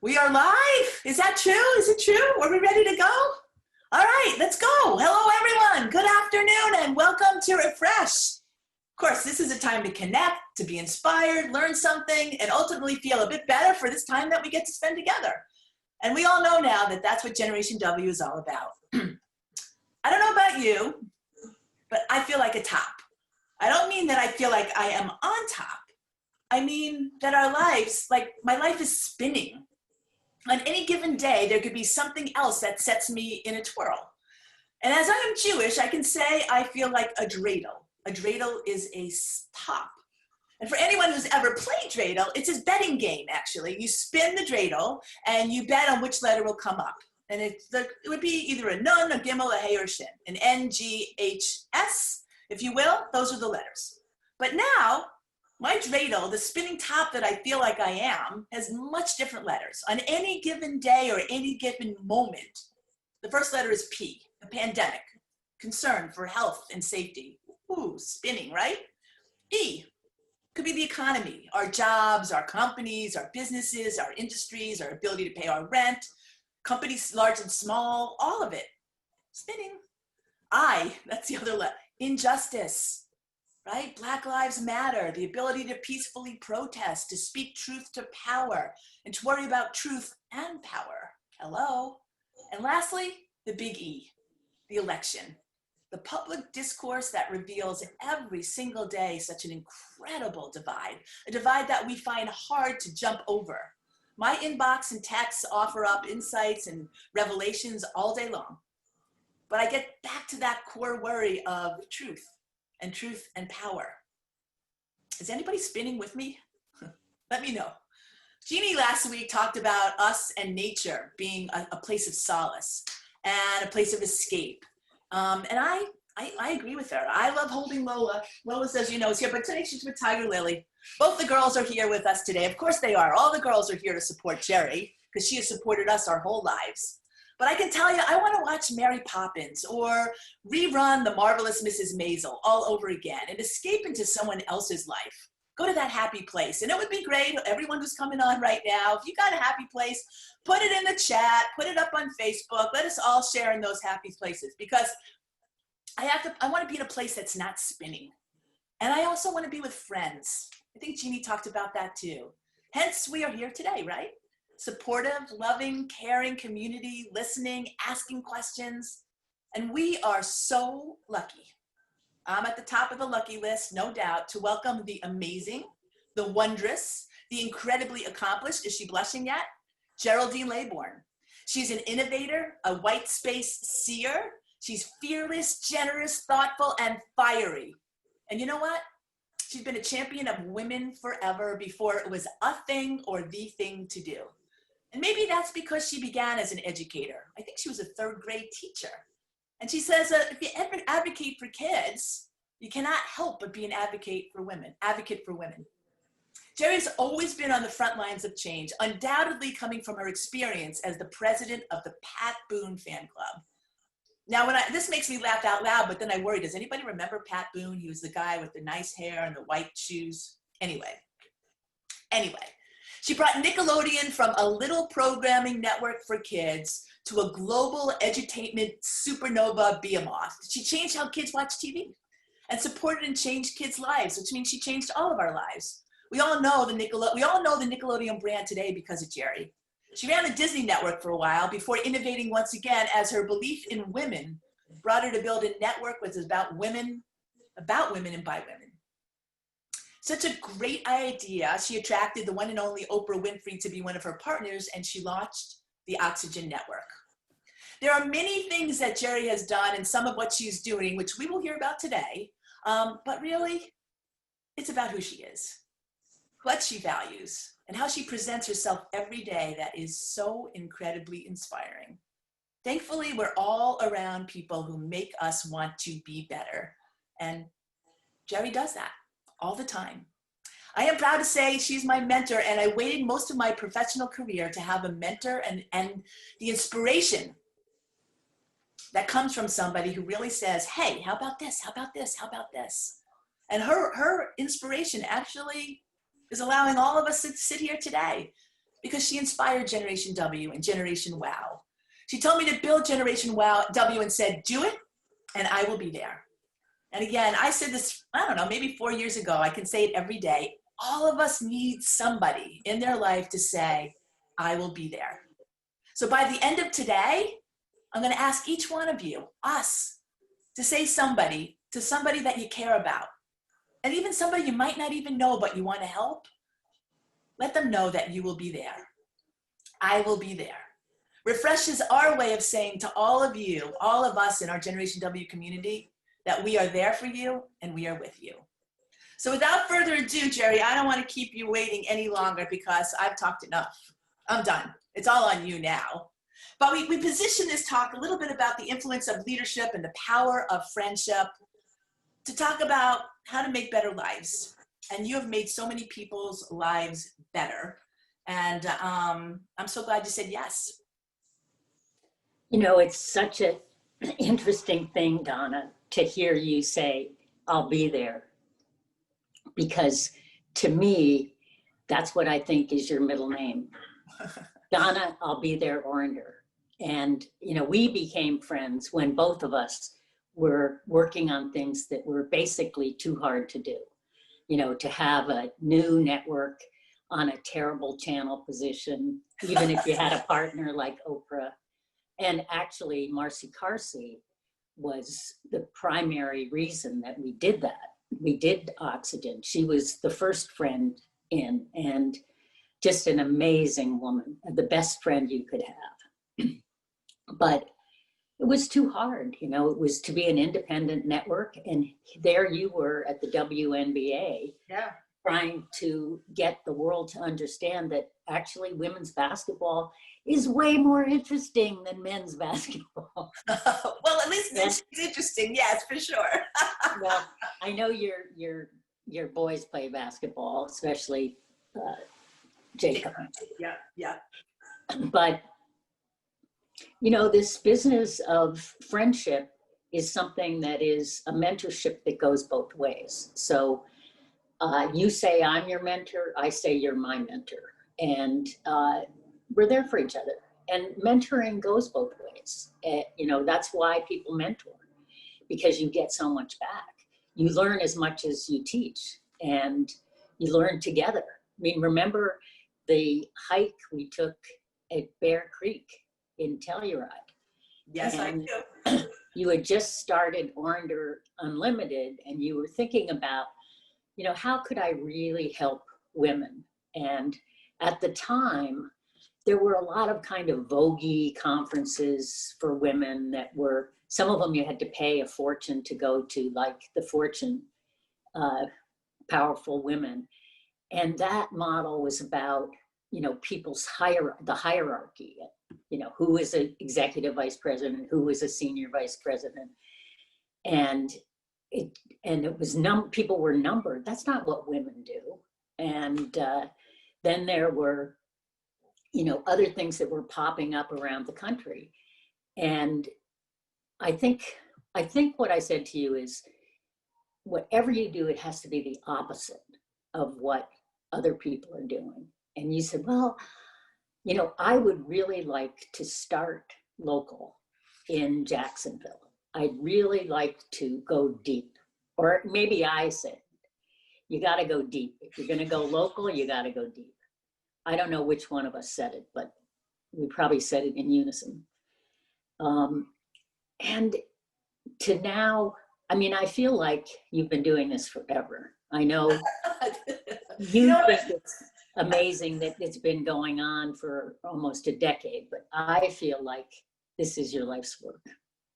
We are live. Is that true? Is it true? Are we ready to go? All right, let's go. Hello, everyone. Good afternoon and welcome to Refresh. Of course, this is a time to connect, to be inspired, learn something, and ultimately feel a bit better for this time that we get to spend together. And we all know now that that's what Generation W is all about. I don't know about you, but I feel like a top. I don't mean that I feel like I am on top. I mean that our lives, like my life is spinning. On any given day, there could be something else that sets me in a twirl. And as I am Jewish, I can say I feel like a dreidel. A dreidel is a top. And for anyone who's ever played dreidel, it's a betting game, actually. You spin the dreidel, and you bet on which letter will come up. And it would be either a nun, a gimel, a hey, or shin. An N, G, H, S, if you will. Those are the letters. But now, my dreidel, the spinning top that I feel like I am, has much different letters. On any given day or any given moment, the first letter is P, the pandemic, concern for health and safety. Ooh, spinning, right? E could be the economy, our jobs, our companies, our businesses, our industries, our ability to pay our rent, companies large and small, all of it. Spinning. I, that's the other letter, injustice. Right? Black Lives Matter, the ability to peacefully protest, to speak truth to power, and to worry about truth and power. Hello. And lastly, the big E, the election, the public discourse that reveals every single day such an incredible divide, a divide that we find hard to jump over. My inbox and texts offer up insights and revelations all day long. But I get back to that core worry of truth and power. Is anybody spinning with me? Let me know. Jeannie last week talked about us and nature being a place of solace and a place of escape. And I agree with her. I love holding Lola. Lola says, you know, is here, but today she's with Tiger Lily. Both the girls are here with us today. Of course they are. All the girls are here to support Gerry because she has supported us our whole lives. But I can tell you, I want to watch Mary Poppins or rerun The Marvelous Mrs. Maisel all over again and escape into someone else's life. Go to that happy place. And it would be great, everyone who's coming on right now, if you got a happy place, put it in the chat, put it up on Facebook. Let us all share in those happy places because I want to be in a place that's not spinning. And I also want to be with friends. I think Jeannie talked about that too. Hence, we are here today, right? Supportive, loving, caring community, listening, asking questions. And we are so lucky. I'm at the top of the lucky list, no doubt, to welcome the amazing, the wondrous, the incredibly accomplished, is she blushing yet? Geraldine Laybourne. She's an innovator, a white space seer. She's fearless, generous, thoughtful, and fiery. And you know what? She's been a champion of women forever before it was a thing or the thing to do. And maybe that's because she began as an educator. I think she was a third grade teacher. And she says, if you ever advocate for kids, you cannot help but be an advocate for women. Gerry's always been on the front lines of change, undoubtedly coming from her experience as the president of the Pat Boone fan club. Now, this makes me laugh out loud, but then I worry, does anybody remember Pat Boone? He was the guy with the nice hair and the white shoes. Anyway. She brought Nickelodeon from a little programming network for kids to a global edutainment supernova behemoth. She changed how kids watch TV and supported and changed kids' lives, which means she changed all of our lives. We all know the Nickelodeon brand today because of Gerry. She ran the Disney network for a while before innovating once again as her belief in women brought her to build a network which is about women and by women. Such a great idea. She attracted the one and only Oprah Winfrey to be one of her partners, and she launched the Oxygen Network. There are many things that Gerry has done and some of what she's doing, which we will hear about today, but really, it's about who she is, what she values, and how she presents herself every day that is so incredibly inspiring. Thankfully, we're all around people who make us want to be better, and Gerry does that all the time. I am proud to say she's my mentor, and I waited most of my professional career to have a mentor and the inspiration that comes from somebody who really says, hey, how about this? How about this? How about this? And her inspiration actually is allowing all of us to sit here today because she inspired Generation W and Generation Wow. She told me to build Generation W and said, do it, and I will be there. And again, I said this, I don't know, maybe 4 years ago. I can say it every day. All of us need somebody in their life to say, I will be there. So by the end of today, I'm going to ask each one of you, us, to say somebody to somebody that you care about. And even somebody you might not even know, but you want to help. Let them know that you will be there. I will be there. Refresh is our way of saying to all of you, all of us in our Generation W community, that we are there for you and we are with you. So without further ado, Gerry, I don't want to keep you waiting any longer because I've talked enough. I'm done. It's all on you now. But we position this talk a little bit about the influence of leadership and the power of friendship to talk about how to make better lives. And you have made so many people's lives better. And I'm so glad you said yes. You know, it's such an interesting thing, Donna, to hear you say, I'll be there. Because to me, that's what I think is your middle name. Donna, I'll be there, Orender. And, you know, we became friends when both of us were working on things that were basically too hard to do. You know, to have a new network on a terrible channel position, even if you had a partner like Oprah. And actually, Marcy Carsey was the primary reason that we did that. We did Oxygen. She was the first friend in, and just an amazing woman, the best friend you could have. But it was too hard, you know, it was to be an independent network. And there you were at the WNBA, trying to get the world to understand that actually women's basketball is way more interesting than men's basketball. Well, at least it's interesting, yes, for sure. Well, I know your boys play basketball, especially Jacob. Yeah. But, you know, this business of friendship is something that is a mentorship that goes both ways. So you say I'm your mentor, I say you're my mentor. And we're there for each other. And mentoring goes both ways. You know, that's why people mentor, because you get so much back. You learn as much as you teach, and you learn together. I mean, remember the hike we took at Bear Creek in Telluride? Yes, and I do. You had just started Orender Unlimited, and you were thinking about, you know, how could I really help women? And at the time, there were a lot of kind of voguey conferences for women that were, some of them you had to pay a fortune to go to, like the Fortune Powerful Women. And that model was about, you know, people's the hierarchy, you know, who is an executive vice president, who is a senior vice president. And it was people were numbered. That's not what women do. And then there were, you know, other things that were popping up around the country. And I think what I said to you is, whatever you do, it has to be the opposite of what other people are doing. And you said, well, you know, I would really like to start local in Jacksonville. I'd really like to go deep. Or maybe I said, you got to go deep. If you're going to go local, you got to go deep. I don't know which one of us said it, but we probably said it in unison. And to now, I mean, I feel like you've been doing this forever. I know you think it's amazing that it's been going on for almost a decade, but I feel like this is your life's work.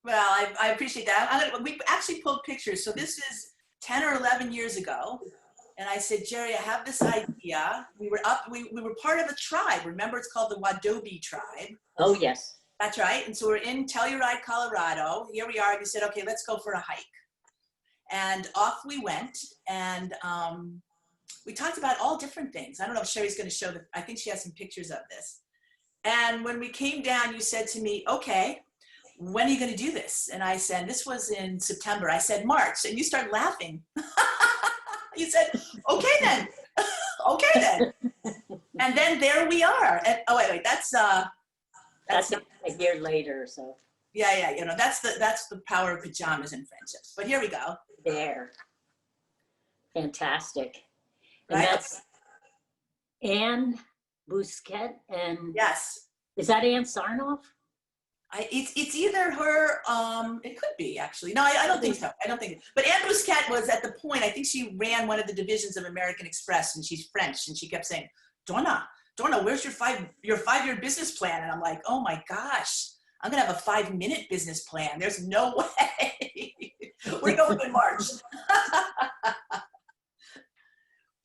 Well, I appreciate that. We actually pulled pictures. So this is 10 or 11 years ago. And I said, Gerry, I have this idea. We were part of a tribe. Remember, it's called the Wadobe tribe. Oh, yes. That's right. And so we're in Telluride, Colorado. Here we are. And we said, okay, let's go for a hike. And off we went. And we talked about all different things. I don't know if Sherry's going to show I think she has some pictures of this. And when we came down, you said to me, okay, when are you going to do this? And I said, this was in September. I said, March. And you started laughing. You said, okay then. Okay then. And then there we are. And, oh, wait, that's a year later or so. Yeah, you know, that's the power of pajamas and friendships. But here we go. There. Fantastic. And Right? that's Anne Bousquet and Yes. Is that Anne Sarnoff? It's either her, it could be actually. No, I don't think so. I don't think. But Anne Bousquet was at the point, I think she ran one of the divisions of American Express, and she's French, and she kept saying, Donna, where's your 5-year business plan? And I'm like, oh my gosh, I'm gonna have a 5-minute business plan. There's no way. We're going in March.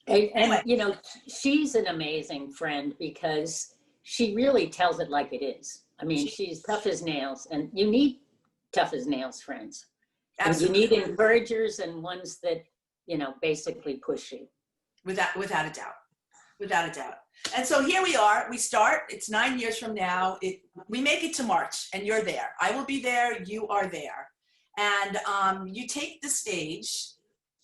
And Anyway. you know, she's an amazing friend because she really tells it like it is. I mean, she's tough as nails, and you need tough as nails friends. Absolutely. And you need encouragers and ones that, you know, basically push you. Without a doubt. Without a doubt. And so here we are. We start. It's 9 years from now. We make it to March, and you're there. I will be there. You are there. And you take the stage,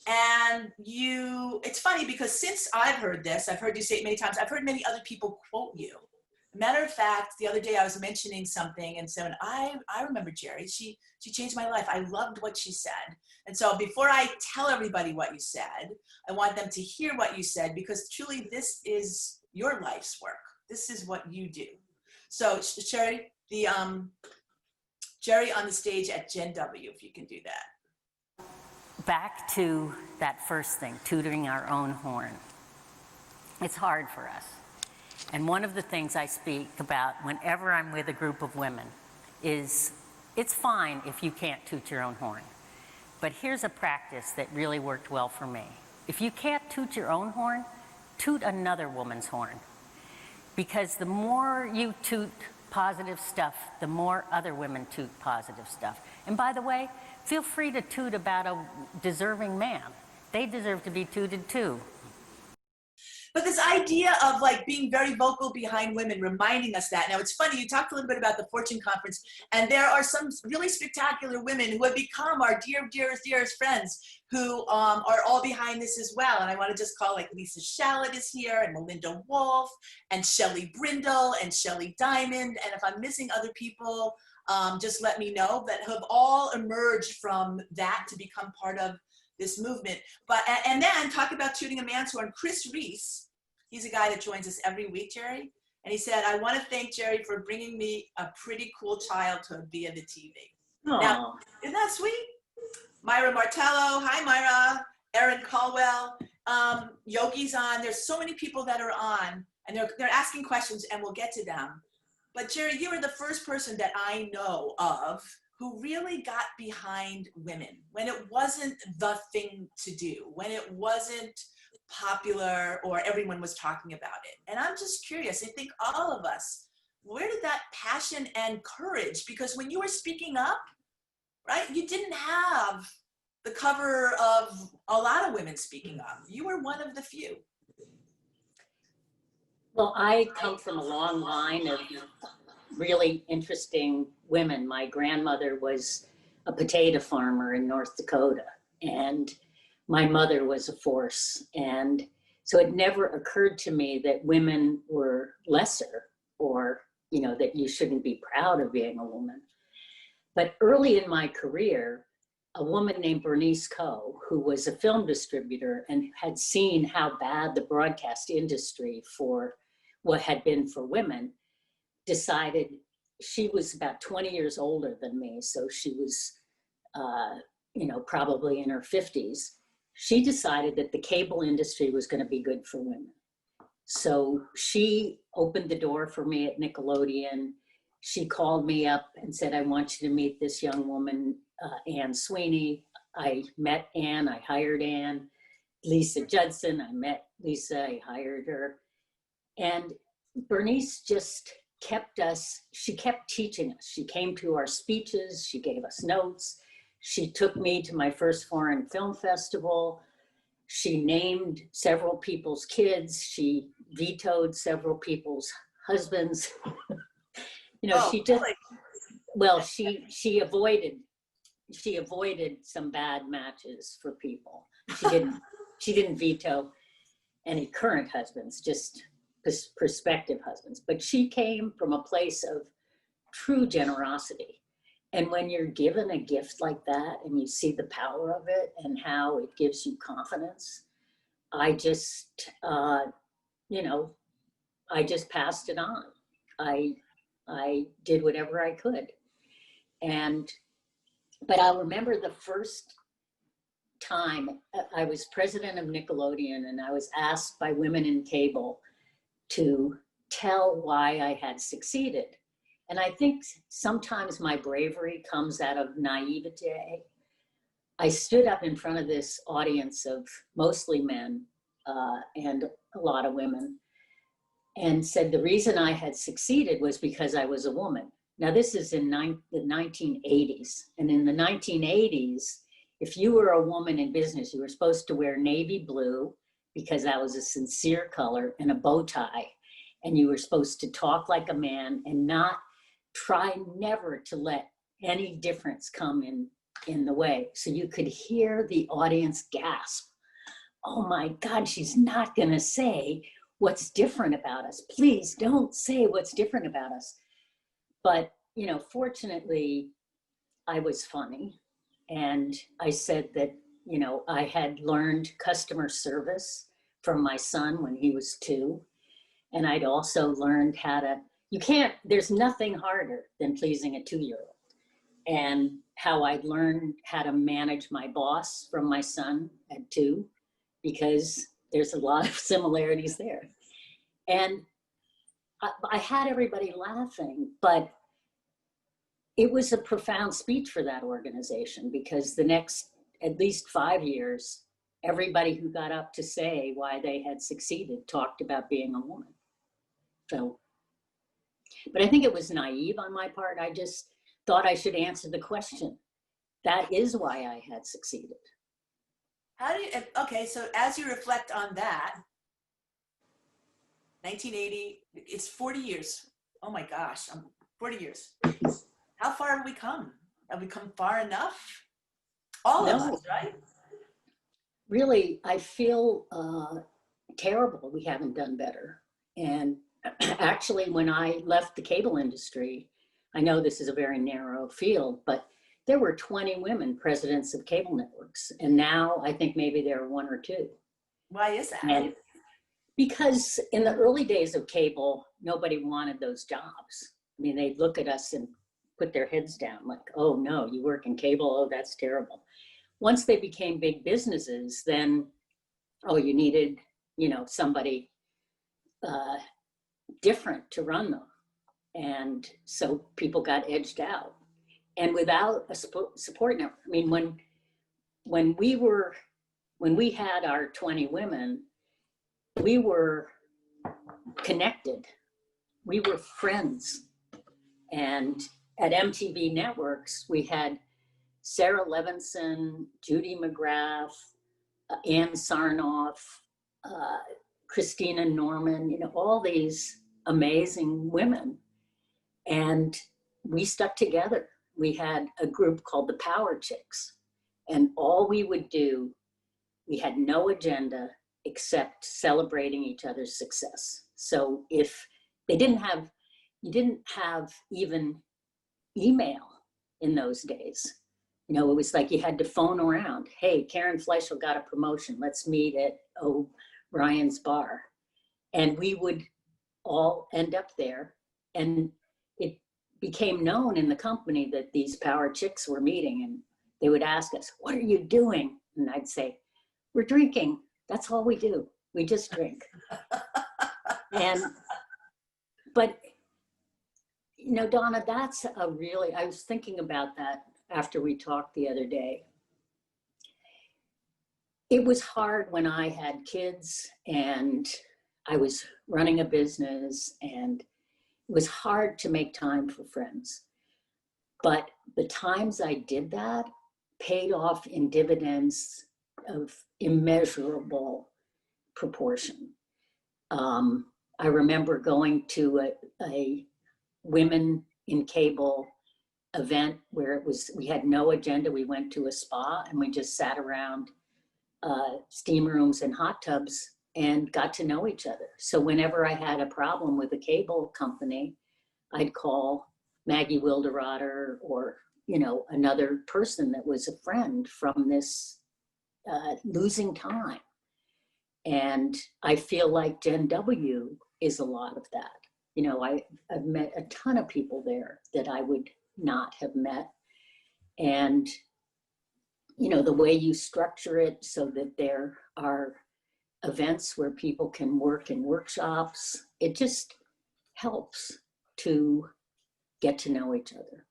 and it's funny because since I've heard this, I've heard you say it many times, I've heard many other people quote you. Matter of fact, the other day I was mentioning something and said, I remember Gerry, she changed my life. I loved what she said. And so before I tell everybody what you said, I want them to hear what you said, because truly this is your life's work. This is what you do. So Gerry, Gerry on the stage at Gen W, if you can do that. Back to that first thing, tooting our own horn. It's hard for us. And one of the things I speak about whenever I'm with a group of women is it's fine if you can't toot your own horn. But here's a practice that really worked well for me. If you can't toot your own horn, toot another woman's horn. Because the more you toot positive stuff, the more other women toot positive stuff. And by the way, feel free to toot about a deserving man. They deserve to be tooted too. But this idea of like being very vocal behind women, reminding us that. Now it's funny, you talked a little bit about the Fortune Conference, and there are some really spectacular women who have become our dearest friends who are all behind this as well. And I want to just call, like, Lisa Shallot is here, and Melinda Wolf, and Shelley Brindle, and Shelley Diamond. And if I'm missing other people, just let me know, that have all emerged from that to become part of this movement. But and then talk about tooting a man's horn. Chris Reese, he's a guy that joins us every week, Gerry, and he said, I want to thank Gerry for bringing me a pretty cool childhood via the TV. Aww. Now, isn't that sweet? Myra Martello, hi Myra, Erin Caldwell, Yogi's on. There's so many people that are on, and they're asking questions, and we'll get to them. But Gerry, you are the first person that I know of who really got behind women when it wasn't the thing to do, when it wasn't popular or everyone was talking about it. And I'm just curious, I think all of us, where did that passion and courage, because when you were speaking up, right, you didn't have the cover of a lot of women speaking up. You were one of the few. Well, I come from a long line of really interesting women. My grandmother was a potato farmer in North Dakota, and my mother was a force. And so it never occurred to me that women were lesser, or, you know, that you shouldn't be proud of being a woman. But early in my career, a woman named Bernice Coe, who was a film distributor and had seen how bad the broadcast industry for what had been for women, decided, she was about 20 years older than me, so she was, you know, probably in her 50s. She decided that the cable industry was going to be good for women. So she opened the door for me at Nickelodeon. She called me up and said, I want you to meet this young woman, Ann Sweeney. I met Ann, I hired Ann. Lisa Judson, I met Lisa, I hired her. And Bernice just she kept teaching us. She came to our speeches, she gave us notes. She took me to my first foreign film festival. She named several people's kids. She vetoed several people's husbands. You know, she just, well, she avoided some bad matches for people. She didn't veto any current husbands, just prospective husbands, but she came from a place of true generosity. And when you're given a gift like that and you see the power of it and how it gives you confidence, I just, you know, I just passed it on. I did whatever I could. But I remember the first time I was president of Nickelodeon, and I was asked by women in cable to tell why I had succeeded. And I think sometimes my bravery comes out of naivete. I stood up in front of this audience of mostly men and a lot of women and said the reason I had succeeded was because I was a woman. Now this is in the 1980s. And in the 1980s, if you were a woman in business, you were supposed to wear navy blue because that was a sincere color and a bow tie. And you were supposed to talk like a man and not try never to let any difference come in the way. So you could hear the audience gasp. Oh my God, she's not gonna say what's different about us. Please don't say what's different about us. But, you know, fortunately, I was funny. And I said that, you know, I had learned customer service from my son when he was 2. And I'd also learned how to, there's nothing harder than pleasing a 2-year-old. And how I'd learned how to manage my boss from my son at 2, because there's a lot of similarities there. And I had everybody laughing, but it was a profound speech for that organization, because the next at least 5 years, everybody who got up to say why they had succeeded talked about being a woman. So, but I think it was naive on my part. I just thought I should answer the question. That is why I had succeeded. How do you, okay, so as you reflect on that, 1980, it's 40 years. Oh my gosh, 40 years. How far have we come? Have we come far enough? All of us, right? Really, I feel terrible we haven't done better. And actually, when I left the cable industry, I know this is a very narrow field, but there were 20 women presidents of cable networks. And now I think maybe there are 1 or 2. Why is that? And because in the early days of cable, nobody wanted those jobs. I mean, they'd look at us and put their heads down like, oh no, you work in cable, oh, that's terrible. Once they became big businesses, then, oh, you needed, you know, somebody different to run them. And so people got edged out. And without a support network, I mean, when we had our 20 women, we were connected. We were friends. And at MTV Networks, we had Sarah Levinson, Judy McGrath, Ann Sarnoff, Christina Norman, you know, all these amazing women. And we stuck together. We had a group called the Power Chicks. And all we would do, we had no agenda except celebrating each other's success. So if they didn't have, you didn't have even email in those days. You know, it was like you had to phone around. Hey, Karen Fleischel got a promotion. Let's meet at Brian's bar. And we would all end up there. And it became known in the company that these Power Chicks were meeting, and they would ask us, what are you doing? And I'd say, we're drinking. That's all we do. We just drink. But, you know, Donna, that's a really, I was thinking about that after we talked the other day. It was hard when I had kids and I was running a business, and it was hard to make time for friends. But the times I did that paid off in dividends of immeasurable proportion. I remember going to a women in cable event where we had no agenda. We went to a spa and we just sat around steam rooms and hot tubs and got to know each other. So whenever I had a problem with a cable company, I'd call Maggie Wilderotter or, another person that was a friend from this losing time. And I feel like Gen W is a lot of that. I've met a ton of people there that I would not have met. And, the way you structure it so that there are events where people can work in workshops, it just helps to get to know each other.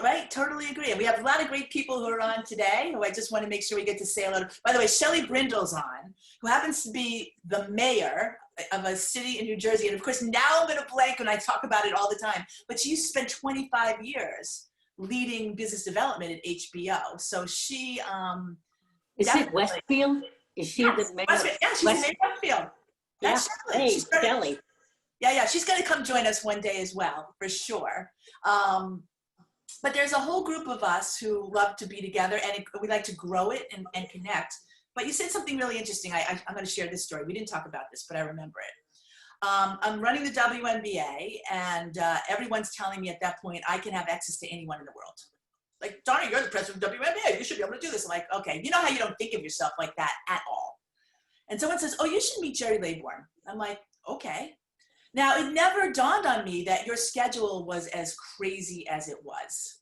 Right, totally agree. And we have a lot of great people who are on today who I just want to make sure we get to say hello to. By the way, Shelley Brindle's on, who happens to be the mayor of a city in New Jersey. And of course, now I'm going to blank when I talk about it all the time. But she spent 25 years leading business development at HBO. So she is it Westfield? Is she the mayor? Westfield. Yeah, she's the mayor of Westfield. That's Shelley. Hey, Shelley. Yeah, she's going to come join us one day as well, for sure. But there's a whole group of us who love to be together, and we like to grow it and connect. But you said something really interesting. I'm going to share this story. We didn't talk about this, but I remember it. I'm running the WNBA, and everyone's telling me at that point I can have access to anyone in the world. Like, Donna, you're the president of WNBA. You should be able to do this. I'm like, okay. You know how you don't think of yourself like that at all. And someone says, oh, you should meet Gerry Laybourne. I'm like, okay. Now, it never dawned on me that your schedule was as crazy as it was,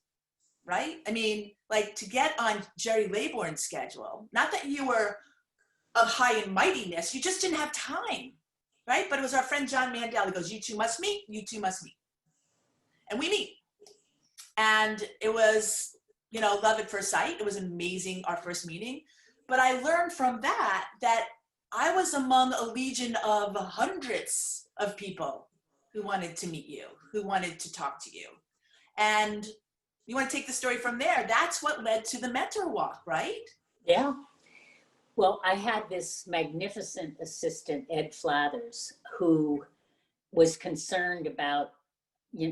right? I mean, like, to get on Gerry Laybourne's schedule, not that you were of high and mightiness, you just didn't have time, right? But it was our friend John Mandel who goes, you two must meet, you two must meet. And we meet. And it was, love at first sight. It was amazing, our first meeting. But I learned from that I was among a legion of hundreds of people who wanted to meet you, who wanted to talk to you. And you want to take the story from there. That's what led to the mentor walk, right? Yeah. Well, I had this magnificent assistant, Ed Flathers, who was concerned about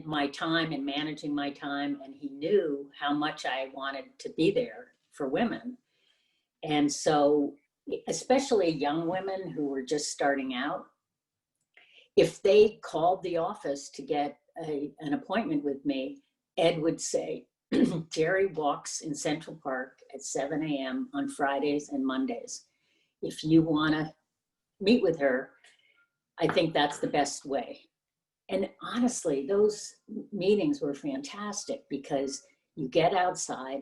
my time and managing my time. And he knew how much I wanted to be there for women. And so, especially young women who were just starting out, if they called the office to get an appointment with me, Ed would say, Gerry walks in Central Park at 7 a.m. on Fridays and Mondays. If you want to meet with her, I think that's the best way. And honestly, those meetings were fantastic because you get outside.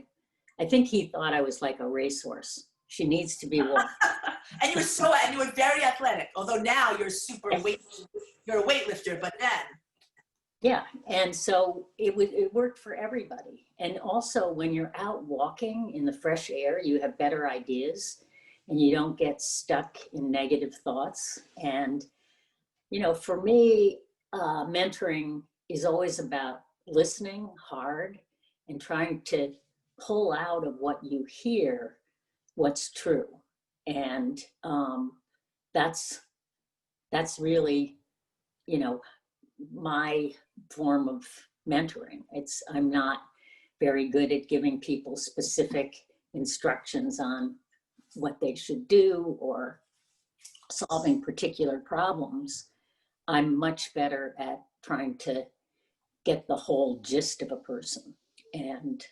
I think he thought I was like a racehorse. She needs to be walked. And you were very athletic, although now you're you're a weightlifter, but then. Yeah, and so it worked for everybody. And also when you're out walking in the fresh air, you have better ideas and you don't get stuck in negative thoughts. And, for me, mentoring is always about listening hard and trying to pull out of what you hear what's true. And that's really, my form of mentoring. I'm not very good at giving people specific instructions on what they should do or solving particular problems. I'm much better at trying to get the whole gist of a person. And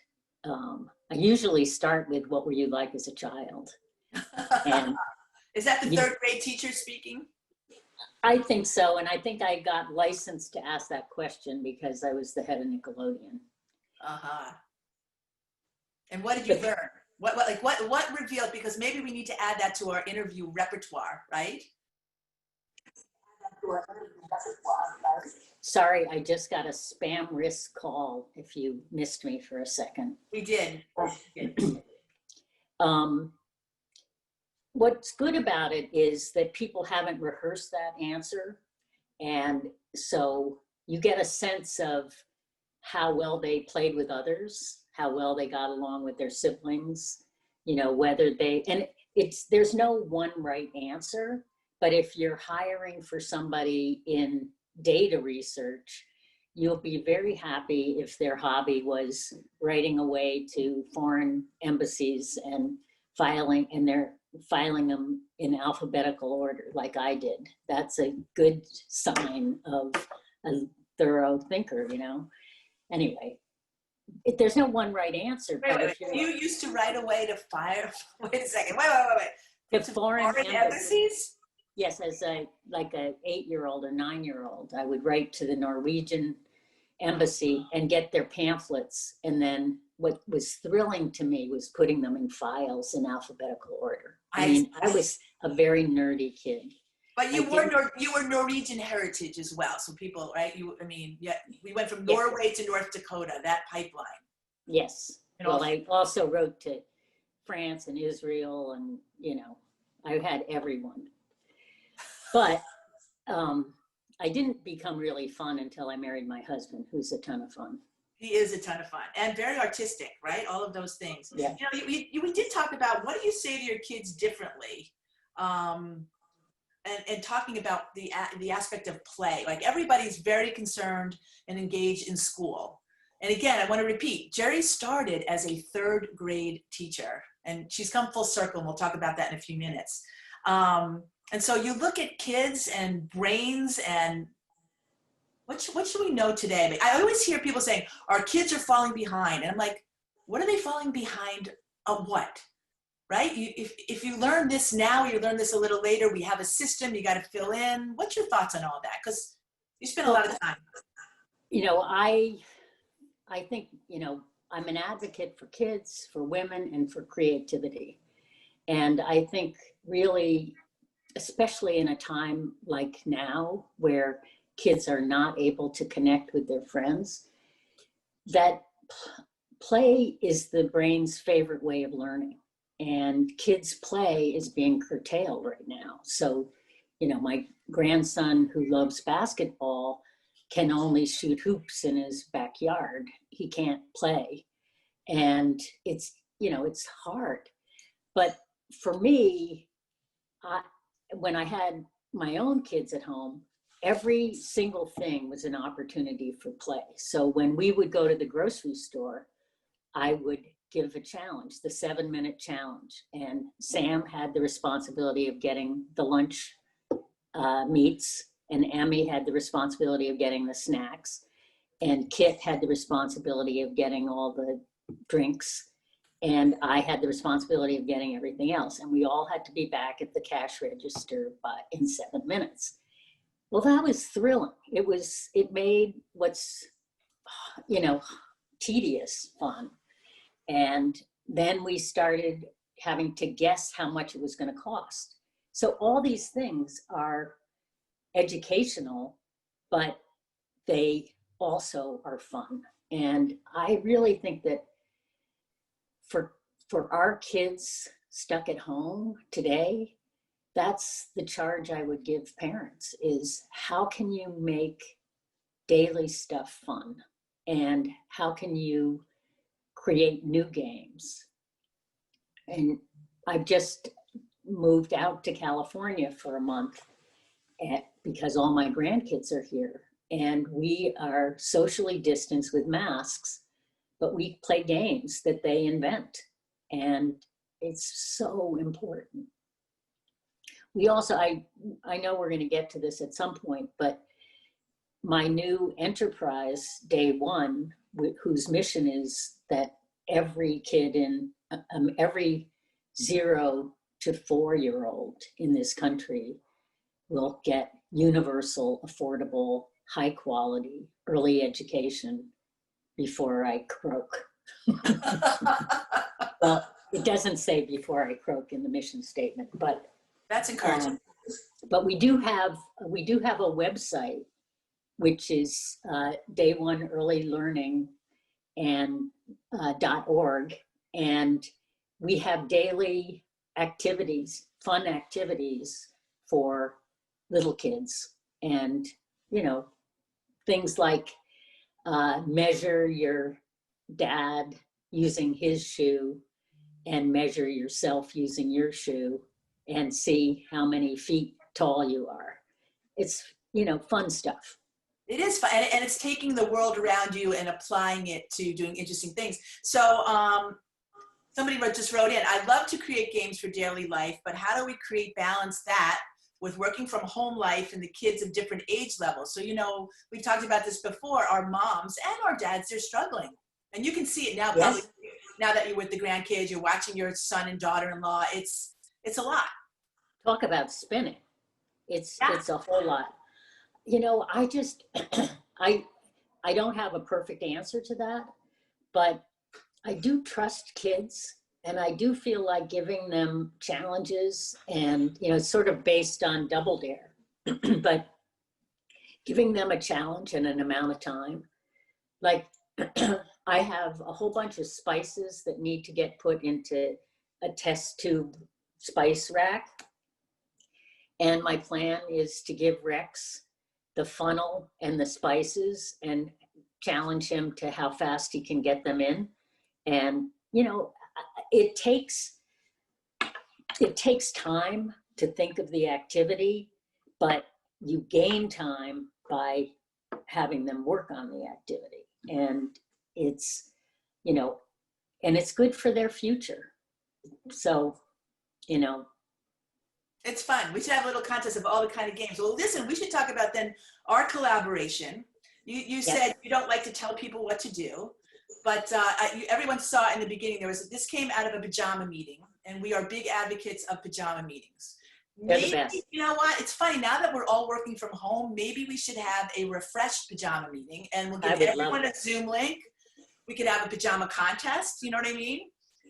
I usually start with, what were you like as a child? And is that the third grade teacher speaking? I think so. And I think I got licensed to ask that question because I was the head of Nickelodeon. Uh-huh. And what did you learn? What revealed, because maybe we need to add that to our interview repertoire, right? Sorry, I just got a spam risk call if you missed me for a second. We did. What's good about it is that people haven't rehearsed that answer. And so you get a sense of how well they played with others, how well they got along with their siblings, whether there's no one right answer, but if you're hiring for somebody in data research, you'll be very happy if their hobby was writing away to foreign embassies and filing, and filing them in alphabetical order like I did. That's a good sign of a thorough thinker, you know? Anyway, there's no one right answer. Wait. You used to write away to fire. Wait a second. Wait. The foreign embassies? Yes, as like a 8-year-old or 9-year-old, I would write to the Norwegian embassy and get their pamphlets. And then what was thrilling to me was putting them in files in alphabetic order. I was a very nerdy kid. But you were Norwegian heritage as well. So people, right? We went from Norway to North Dakota, that pipeline. Yes. Well, I also wrote to France and Israel, and, you know, I had everyone. But I didn't become really fun until I married my husband, who's a ton of fun. He is a ton of fun and very artistic, right? All of those things. Yeah. You know, we did talk about what do you say to your kids differently, and talking about the aspect of play. Like everybody's very concerned and engaged in school. And again, I want to repeat, Gerry started as a 3rd grade teacher, and she's come full circle, and we'll talk about that in a few minutes. And so you look at kids and brains and what should we know today? I always hear people saying, our kids are falling behind. And I'm like, what are they falling behind of what? Right? If you learn this now, you learn this a little later, we have a system you got to fill in. What's your thoughts on all that? Because you spend a lot of time. You know, I think, you know, I'm an advocate for kids, for women, and for creativity. And I think really, especially in a time like now where kids are not able to connect with their friends, that play is the brain's favorite way of learning. And kids' play is being curtailed right now. So, you know, my grandson who loves basketball can only shoot hoops in his backyard. He can't play. And it's, you know, it's hard. But for me, when I had my own kids at home, every single thing was an opportunity for play. So when we would go to the grocery store, I would give a challenge, the 7-minute challenge. And Sam had the responsibility of getting the lunch meats, and Emmy had the responsibility of getting the snacks, and Kit had the responsibility of getting all the drinks, and I had the responsibility of getting everything else. And we all had to be back at the cash register in 7 minutes. Well, that was thrilling. It made what's, you know, tedious fun. And then we started having to guess how much it was going to cost. So all these things are educational, but they also are fun. And I really think that for our kids stuck at home today, that's the charge I would give parents, is how can you make daily stuff fun? And how can you create new games? And I've just moved out to California for a month because all my grandkids are here. And we are socially distanced with masks, but we play games that they invent. And it's so important. We also, I know we're going to get to this at some point, but my new enterprise, Day One, whose mission is that every kid every 0 to 4-year-old in this country will get universal, affordable, high quality, early education before I croak. Well, it doesn't say before I croak in the mission statement, but that's encouraging. But we do have a website, which is Day One Early Learning and .org, and we have daily activities, fun activities for little kids, and you know, things like measure your dad using his shoe and measure yourself using your shoe and see how many feet tall you are. It's, you know, fun stuff. It is fun, and it's taking the world around you and applying it to doing interesting things. So Somebody just wrote in, I'd love to create games for daily life, but how do we balance that with working from home life and the kids of different age levels? So, we've talked about this before, our moms and our dads, they're struggling. And you can see it now, probably, now that you're with the grandkids, you're watching your son and daughter-in-law. It's a lot. Talk about spinning. It's a whole lot. I just, I don't have a perfect answer to that, but I do trust kids, and I do feel like giving them challenges, and it's sort of based on Double Dare, but giving them a challenge and an amount of time. Like I have a whole bunch of spices that need to get put into a test tube spice rack, and my plan is to give Rex the funnel and the spices and challenge him to how fast he can get them in. And, it takes time to think of the activity, but you gain time by having them work on the activity. And it's, and it's good for their future. So, It's fun. We should have a little contest of all the kind of games. Well, listen, we should talk about then our collaboration. You said you don't like to tell people what to do, but everyone saw in the beginning, this came out of a pajama meeting, and we are big advocates of pajama meetings. They're the best. You know what? It's funny, now that we're all working from home, maybe we should have a refreshed pajama meeting, and we'll give everyone a Zoom link. We could have a pajama contest, you know what I mean?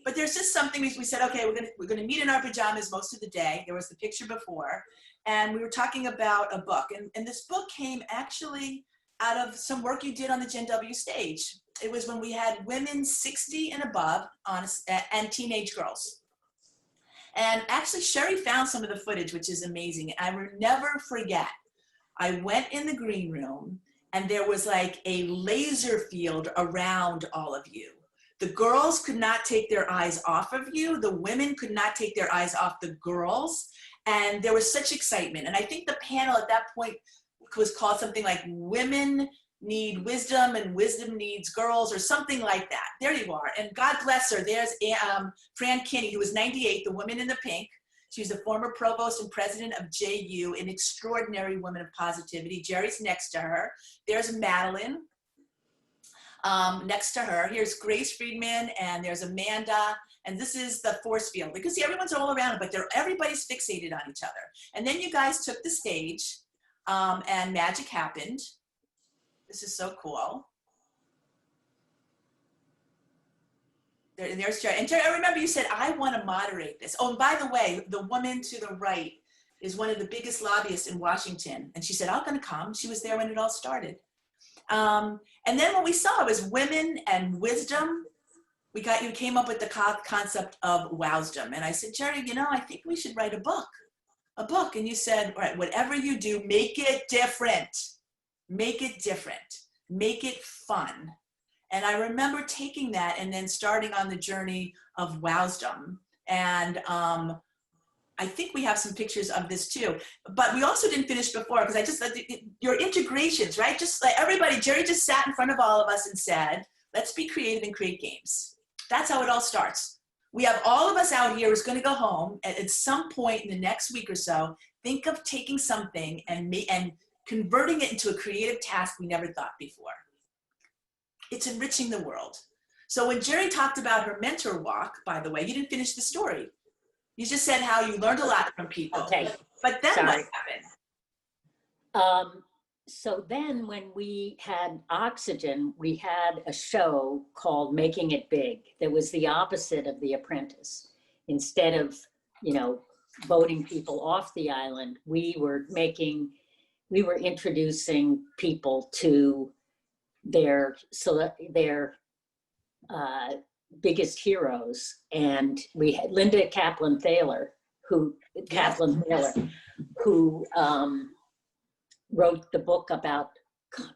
But there's just something we said, okay, we're gonna meet in our pajamas most of the day. There was the picture before, and we were talking about a book, and this book came actually out of some work you did on the Gen W stage. It was when we had women 60 and above and teenage girls. And actually, Sherry found some of the footage, which is amazing. I will never forget. I went in the green room, and there was like a laser field around all of you. The girls could not take their eyes off of you. The women could not take their eyes off the girls. And there was such excitement. And I think the panel at that point was called something like Women Need Wisdom and Wisdom Needs Girls, or something like that. There you are. And God bless her. There's Fran Kinney, who was 98, the woman in the pink. She's the former provost and president of JU, an extraordinary woman of positivity. Jerry's next to her. There's Madeline next to her. Here's Grace Friedman, and there's Amanda. And this is the force field. Because see, everyone's all around, but everybody's fixated on each other. And then you guys took the stage, and magic happened. This is so cool. There's Jerry. And Jerry, I remember you said, I want to moderate this. Oh, and by the way, the woman to the right is one of the biggest lobbyists in Washington. And she said, I'm going to come. She was there when it all started. And then what we saw was women and wisdom. You came up with the concept of wowsdom. And I said, Jerry, I think we should write a book. And you said, all right, whatever you do, make it different. Make it different. Make it fun. And I remember taking that and then starting on the journey of wowsdom. And I think we have some pictures of this too. But we also didn't finish before, because your integrations, right? Just like everybody, Jerry just sat in front of all of us and said, let's be creative and create games. That's how it all starts. We have all of us out here who's going to go home at some point in the next week or so, think of taking something and converting it into a creative task we never thought before. It's enriching the world. So when Jerry talked about her mentor walk, by the way, you didn't finish the story. You just said how you learned a lot from people. Okay. But then Sorry. what happened? So then when we had Oxygen, we had a show called Making It Big that was the opposite of The Apprentice. Instead of, voting people off the island, we were introducing people to their biggest heroes. And we had Linda Kaplan-Thaler, who wrote the book about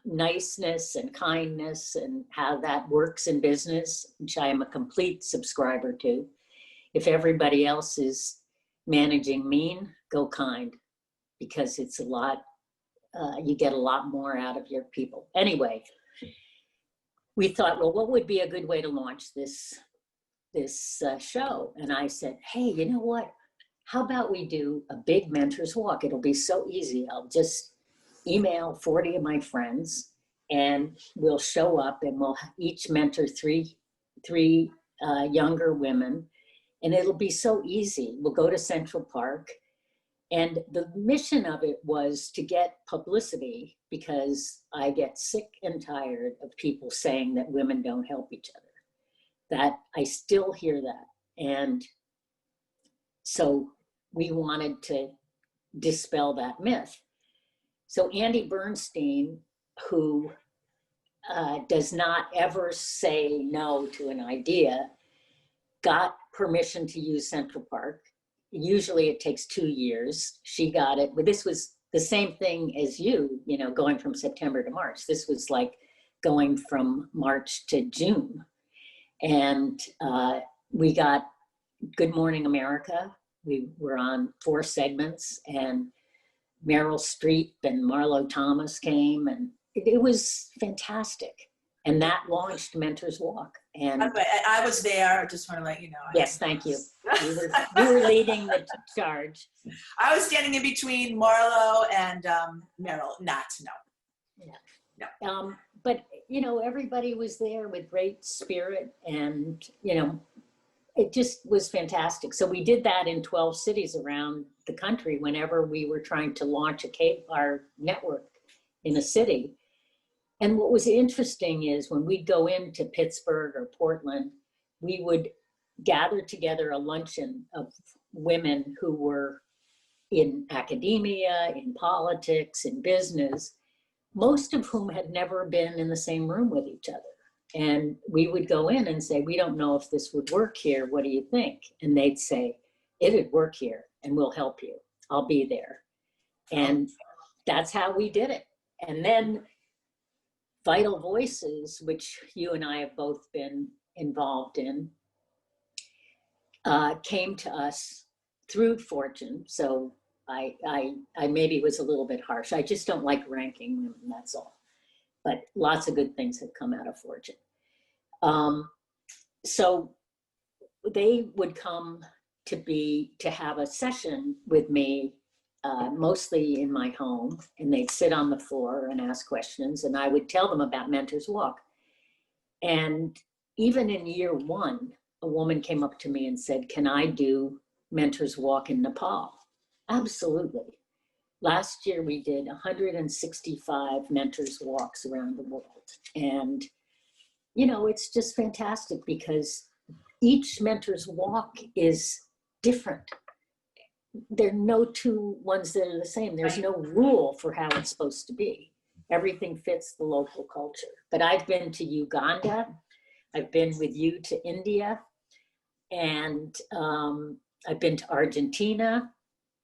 niceness and kindness and how that works in business, which I am a complete subscriber to. If everybody else is managing mean, go kind, because it's a lot, you get a lot more out of your people. Anyway, we thought, well, what would be a good way to launch this show. And I said, hey, you know what? How about we do a big mentors walk? It'll be so easy. I'll just email 40 of my friends and we'll show up and we'll each mentor three younger women. And it'll be so easy. We'll go to Central Park. And the mission of it was to get publicity, because I get sick and tired of people saying that women don't help each other. That I still hear that. And so we wanted to dispel that myth. So Andy Bernstein, who does not ever say no to an idea, got permission to use Central Park. Usually it takes 2 years. She got it, but this was the same thing as you know, going from September to March. This was like going from March to June. And we got Good Morning America. We were on 4 segments, and Meryl Streep and Marlo Thomas came, and it was fantastic. And that launched Mentors Walk. And I was there. I just want to let you know. yes, thank you. You were leading the charge. I was standing in between Marlo and Meryl. No. But, you know, everybody was there with great spirit, and, you know, it just was fantastic. So we did that in 12 cities around the country whenever we were trying to launch our network in a city. And what was interesting is when we'd go into Pittsburgh or Portland, we would gather together a luncheon of women who were in academia, in politics, in business, most of whom had never been in the same room with each other. And we would go in and say, we don't know if this would work here. What do you think? And they'd say, it'd work here and we'll help you. I'll be there. And that's how we did it. And then Vital Voices, which you and I have both been involved in, came to us through Fortune. So I maybe was a little bit harsh. I just don't like ranking women, that's all. But lots of good things have come out of Fortune. So they would come to have a session with me, mostly in my home, and they'd sit on the floor and ask questions, and I would tell them about Mentors Walk. And even in year 1, a woman came up to me and said, can I do Mentors Walk in Nepal? Absolutely. Last year we did 165 Mentors Walks around the world. And, you know, it's just fantastic because each Mentors Walk is different. There are no 2 ones that are the same. There's no rule for how it's supposed to be. Everything fits the local culture. But I've been to Uganda. I've been with you to India. And I've been to Argentina.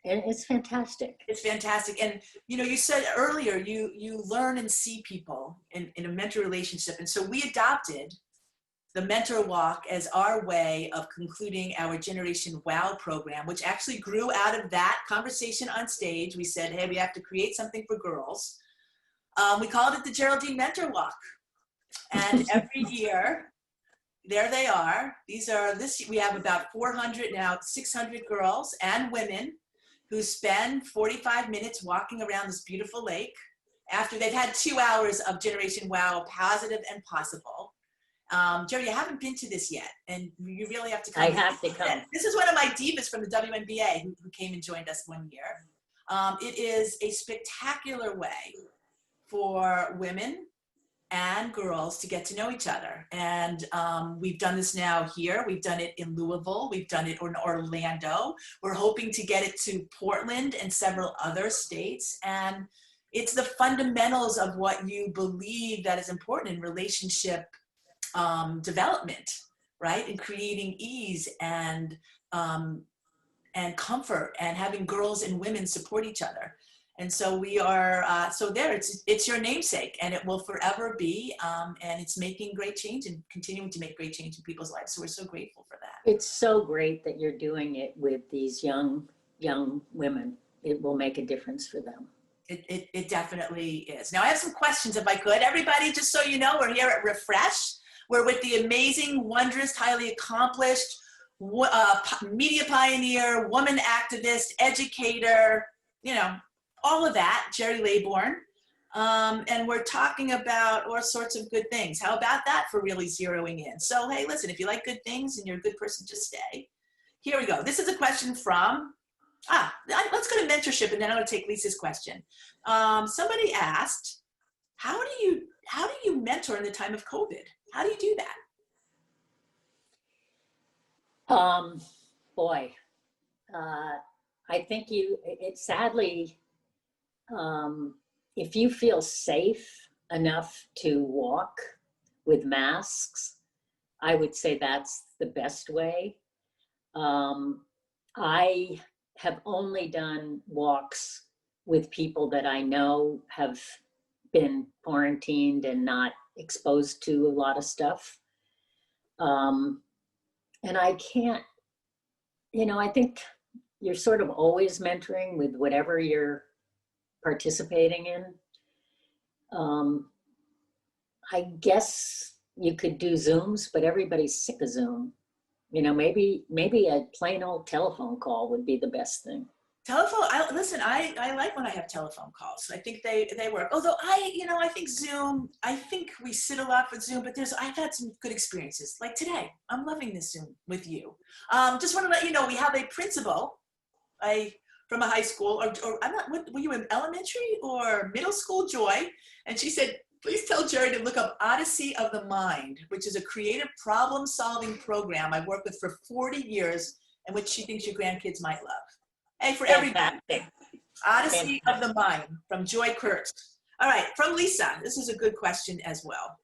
And it's fantastic. It's fantastic. And, you know, you said earlier, you learn and see people in a mentor relationship. And so we adopted the Mentor Walk as our way of concluding our Generation WOW program, which actually grew out of that conversation on stage. We said, hey, we have to create something for girls. We called it the Geraldine Mentor Walk. And every year, there they are. We have about 400 now, 600 girls and women who spend 45 minutes walking around this beautiful lake after they've had 2 hours of Generation WOW, positive and possible. Gerry, you haven't been to this yet, and you really have to come. I have to come. This is one of my divas from the WNBA who came and joined us one year. It is a spectacular way for women and girls to get to know each other. And we've done this now here. We've done it in Louisville. We've done it in Orlando. We're hoping to get it to Portland and several other states. And it's the fundamentals of what you believe that is important in relationship development, right? And creating ease and comfort and having girls and women support each other. And so we are, it's your namesake, and it will forever be, and it's making great change and continuing to make great change in people's lives. So we're so grateful for that. It's so great that you're doing it with these young women. It will make a difference for them. It definitely is. Now I have some questions if I could. Everybody, just so you know, we're here at Refresh. We're with the amazing, wondrous, highly accomplished media pioneer, woman activist, educator, you know, all of that, Gerry Laybourne. And we're talking about all sorts of good things. How about that for really zeroing in? So, hey, listen, if you like good things and you're a good person, just stay. Here we go. This is a question from, let's go to mentorship, and then I'm going to take Lisa's question. Somebody asked, how do you mentor in the time of COVID? How do you do that? Boy, I think sadly, if you feel safe enough to walk with masks, I would say that's the best way. I have only done walks with people that I know have been quarantined and not exposed to a lot of stuff. And I can't, I think you're sort of always mentoring with whatever you're participating in. I guess you could do Zooms, but everybody's sick of Zoom. Maybe a plain old telephone call would be the best thing. Telephone, I like when I have telephone calls. I think they work. Although I think Zoom, I think we sit a lot with Zoom, but I've had some good experiences. Like today, I'm loving this Zoom with you. Just want to let you know, we have a principal, from a high school, or I'm not, were you in elementary or middle school, Joy? And she said, please tell Gerry to look up Odyssey of the Mind, which is a creative problem-solving program I've worked with for 40 years and which she thinks your grandkids might love. Hey, for everybody. Odyssey of the Mind from Joy Kurtz. All right, from Lisa, this is a good question as well.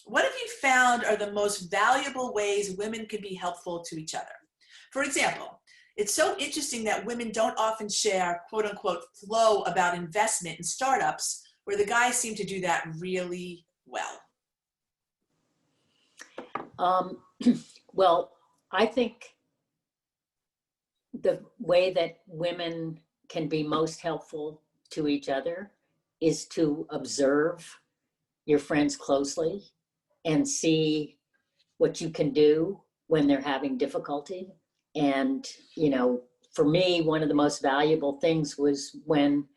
What have you found are the most valuable ways women can be helpful to each other? For example, it's so interesting that women don't often share, quote unquote, flow about investment in startups, where the guys seem to do that really well. Well, I think the way that women can be most helpful to each other is to observe your friends closely and see what you can do when they're having difficulty. And, for me, one of the most valuable things was when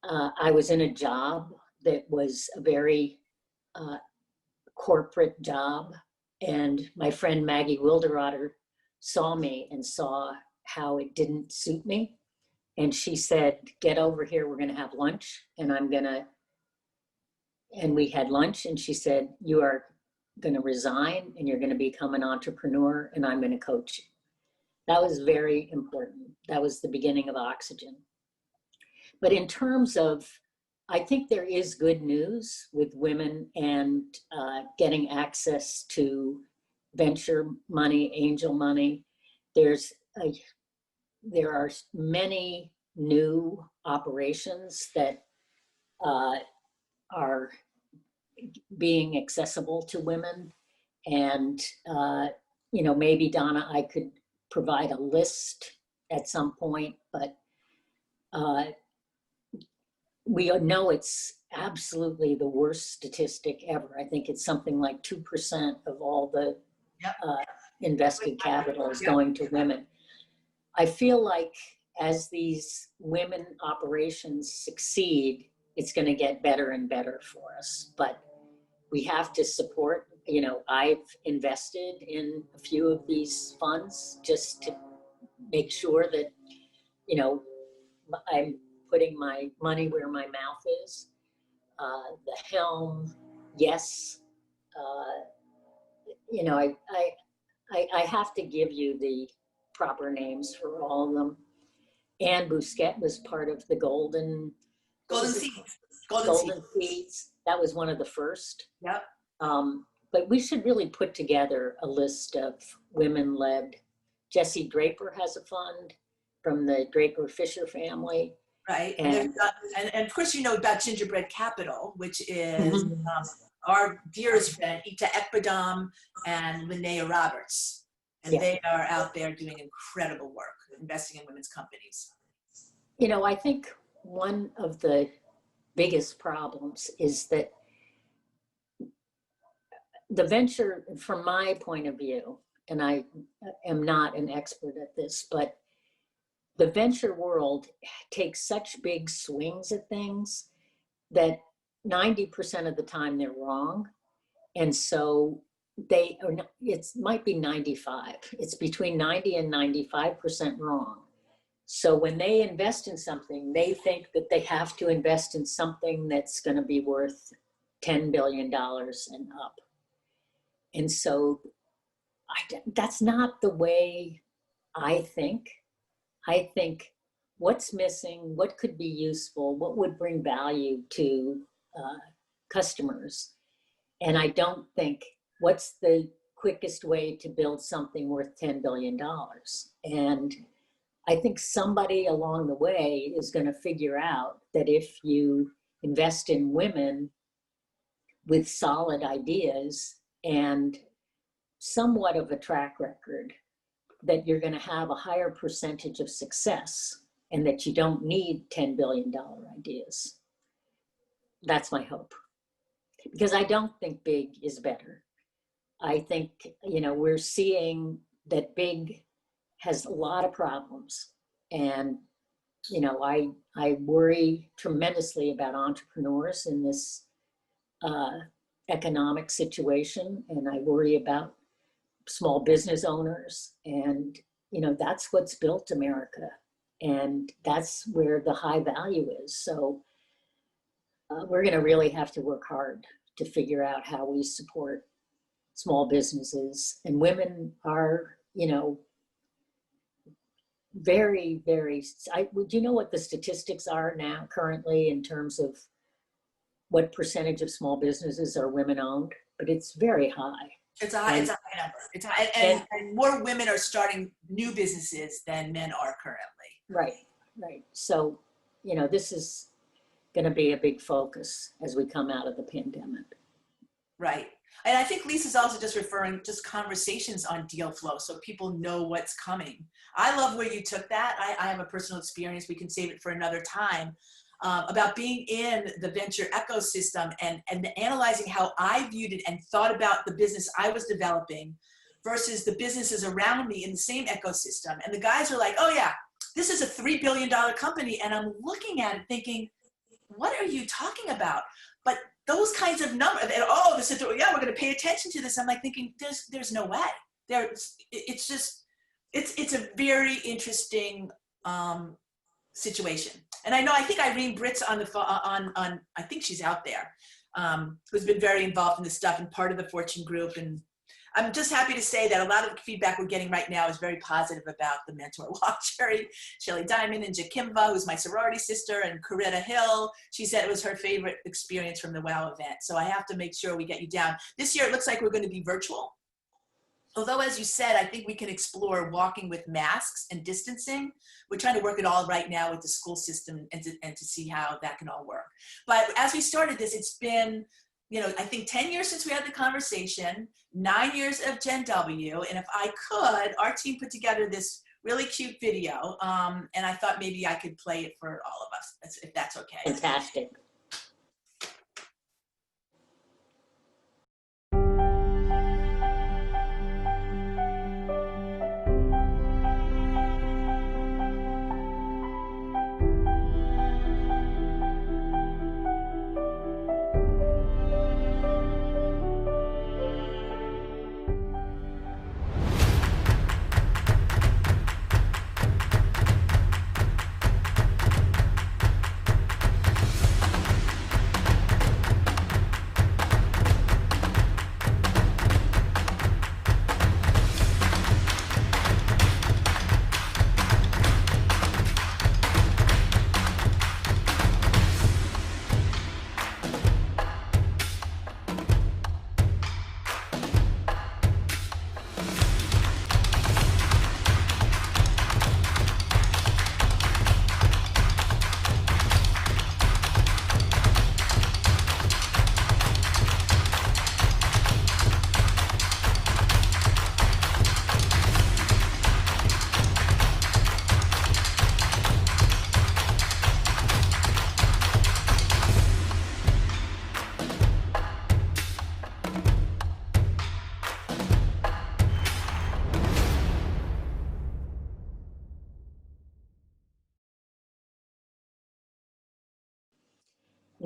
I was in a job that was a very corporate job, and my friend Maggie Wilderotter saw me and saw how it didn't suit me. And she said, get over here, we're gonna have lunch, and we had lunch, and she said, you are gonna resign and you're gonna become an entrepreneur, and I'm gonna coach you. That was very important. That was the beginning of Oxygen. But in terms of, I think there is good news with women and getting access to venture money, angel money. There are many new operations that are being accessible to women. And, maybe Donna, I could provide a list at some point, but we know it's absolutely the worst statistic ever. I think it's something like 2% of all the invested capital is going to women. I feel like as these women operations succeed, it's going to get better and better for us. But we have to support, I've invested in a few of these funds just to make sure that, I'm putting my money where my mouth is. The Helm, yes. I have to give you the proper names for all of them. Anne Bousquet was part of the Golden Seeds. Golden Seeds. That was one of the first. Yep. But we should really put together a list of women-led. Jessie Draper has a fund from the Draper Fisher family. Right. And of course, about Gingerbread Capital, which is our dearest friend, Ita Ekbadam and Linnea Roberts. And they are out there doing incredible work, investing in women's companies. I think one of the biggest problems is that the venture, from my point of view, and I am not an expert at this, but the venture world takes such big swings at things that 90% of the time they're wrong. And so they are not, it might be 95. It's between 90 and 95% wrong. So when they invest in something, they think that they have to invest in something that's going to be worth $10 billion and up. And so that's not the way I think. I think what's missing, what could be useful, what would bring value to customers. And I don't think what's the quickest way to build something worth $10 billion. And I think somebody along the way is going to figure out that if you invest in women with solid ideas and somewhat of a track record, that you're going to have a higher percentage of success and that you don't need $10 billion ideas. That's my hope. Because I don't think big is better. I think, we're seeing that big has a lot of problems. And, I worry tremendously about entrepreneurs in this economic situation. And I worry about small business owners. And, that's what's built America. And that's where the high value is. So we're going to really have to work hard to figure out how we support small businesses. And women are, very, very, do you know what the statistics are now currently in terms of what percentage of small businesses are women owned? But it's very high. It's a high number. It's high, and more women are starting new businesses than men are currently. Right. So, this is going to be a big focus as we come out of the pandemic. Right. And I think Lisa's also just referring just conversations on deal flow so people know what's coming. I love where you took that. I have a personal experience. We can save it for another time. About being in the venture ecosystem and analyzing how I viewed it and thought about the business I was developing versus the businesses around me in the same ecosystem. And the guys are like, oh yeah, this is a $3 billion company. And I'm looking at it thinking, what are you talking about? But those kinds of numbers, and this is, yeah, we're going to pay attention to this. I'm like thinking, there's no way. It's a very interesting situation. And I think Irene Britt's on I think she's out there, who's been very involved in this stuff and part of the Fortune Group. And I'm just happy to say that a lot of the feedback we're getting right now is very positive about the Mentor Walk. Shelly Diamond and Jakimba, who's my sorority sister, and Coretta Hill, she said it was her favorite experience from the WOW event. So I have to make sure we get you down. This year, it looks like we're going to be virtual. Although, as you said, I think we can explore walking with masks and distancing. We're trying to work it all right now with the school system and to see how that can all work. But as we started this, it's been, I think 10 years since we had the conversation, 9 years of Gen W. And if I could, our team put together this really cute video. And I thought maybe I could play it for all of us, if that's okay. Fantastic.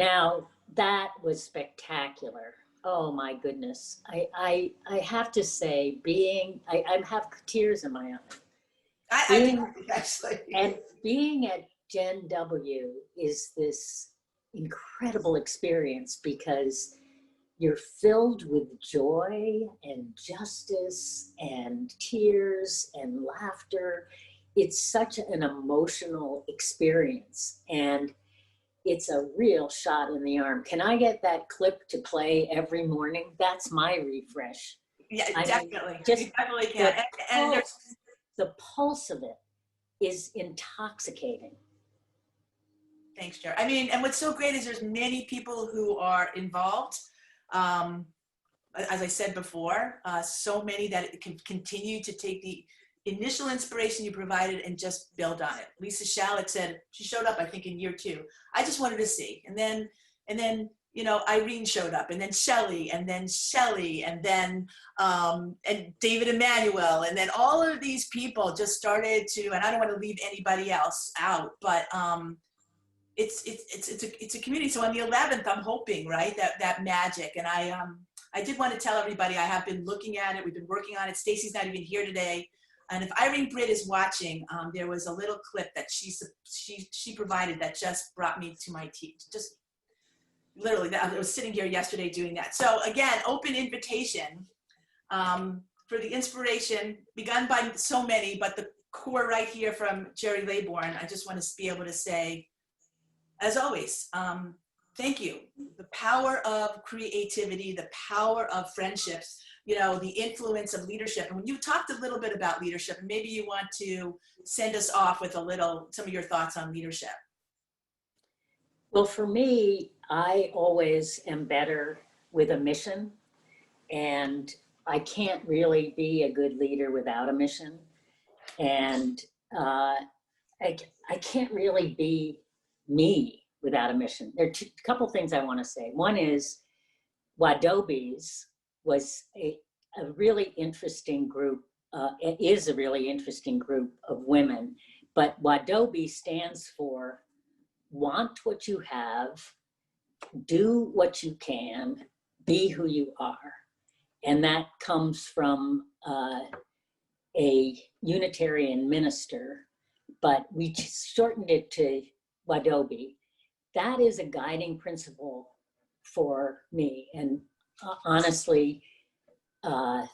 Now, that was spectacular. Oh my goodness. I have to say, I have tears in my eyes. I do actually. And being at Gen W is this incredible experience because you're filled with joy and justice and tears and laughter. It's such an emotional experience, and it's a real shot in the arm. Can I get that clip to play every morning? That's my refresh. Yeah, I mean, definitely. just You definitely can. And there's the pulse of it is intoxicating. thanks, Gerry. I mean, and what's so great is there's many people who are involved. As I said before, so many that can continue to take the initial inspiration you provided and just build on it. Lisa Shallak said, she showed up, I think, in year 2. I just wanted to see. And then, you know, Irene showed up, and then Shelley, and then and David Emmanuel, and then all of these people just started to, and I don't want to leave anybody else out, but it's a community. So on the 11th, I'm hoping, right, that magic. And I did want to tell everybody I have been looking at it. We've been working on it. Stacy's not even here today. And if Irene Britt is watching, there was a little clip that she provided that just brought me to my teeth. Just literally, I was sitting here yesterday doing that. So again, open invitation for the inspiration begun by so many, but the core right here from Gerry Laybourne. I just want to be able to say, as always, thank you. The power of creativity, the power of friendships, you know, the influence of leadership. And when you talked a little bit about leadership, and maybe you want to send us off with some of your thoughts on leadership. Well, for me, I always am better with a mission, and I can't really be a good leader without a mission. And I can't really be me without a mission. There are a couple things I want to say. One is Wadobis was a really interesting group. It is a really interesting group of women, but Wadobi stands for want what you have, do what you can, be who you are. And that comes from a Unitarian minister, but we shortened it to Wadobi. That is a guiding principle for me. And honestly, I